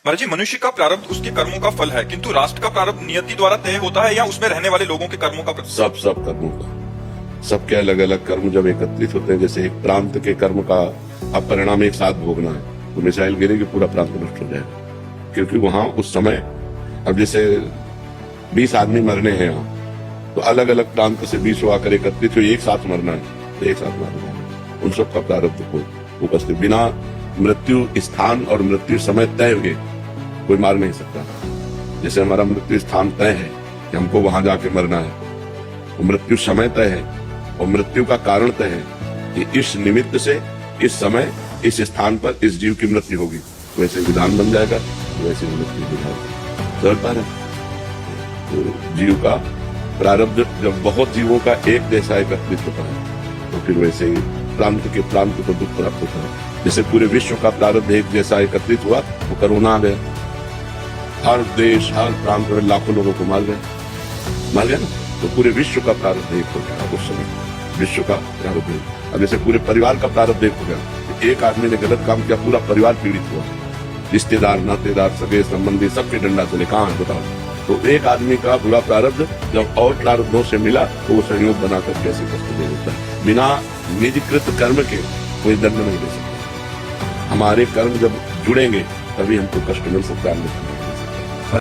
महाराज जी, मनुष्य का प्रारब्ध उसके कर्मों का फल है, किंतु राष्ट्र का प्रारब्ध नियति द्वारा तय होता है या उसमें रहने वाले लोगों के कर्मों का सब कर्मों का, सबके अलग अलग कर्म जब एकत्रित होते हैं, जैसे एक प्रांत के कर्म का अब परिणाम एक साथ भोगना है, तो मिसाइल गिरेगी पूरा प्रांत नष्ट हो जाएगा, क्योंकि वहां उस समय अब जैसे 20 आदमी मरने हैं यहाँ, तो अलग अलग प्रांत से 20 आकर एकत्रित हो एक साथ मरना है, तो एक साथ मरना है। उन सब का प्रारब्ध को उपस्थित, बिना मृत्यु स्थान और मृत्यु समय तय हुए कोई मार नहीं सकता। जैसे हमारा मृत्यु स्थान तय है कि हमको वहां जाके मरना है, तो मृत्यु समय तय है और मृत्यु का कारण तय है कि इस निमित्त से इस समय इस स्थान पर इस जीव की मृत्यु होगी, वैसे विधान बन जाएगा, वैसे मृत्यु हो जाएगी। चलता है तो जीव का प्रारब्ध जब बहुत जीवों का एक जैसा एकत्रित होता है, तो फिर वैसे ही प्रांत के प्रांत को दुख प्राप्त होता है। जैसे पूरे विश्व का प्रारब्ध एक जैसा एकत्रित हुआ तो कोरोना आ गया, हर देश हर प्रांत में लाखों लोगों को मार गया ना, तो पूरे विश्व का प्रारब्ध एक हो गया उस समय, विश्व का प्रारब्ध। अब जैसे पूरे परिवार का प्रारब्ध एक हो गया, तो एक आदमी ने गलत काम किया, पूरा परिवार पीड़ित हुआ, रिश्तेदार नातेदार सगे संबंधी सबके डंडा चले, कहाँ है बताओ। तो एक आदमी का बुरा प्रारब्ध जब और प्रारब्धों से मिला तो वो संयोग बनाकर कैसे कष्ट दे देता है। बिना निजकृत कर्म के कोई दंड नहीं दे सकता। हमारे कर्म जब जुड़ेंगे तभी हमको कष्ट मिल सकता है।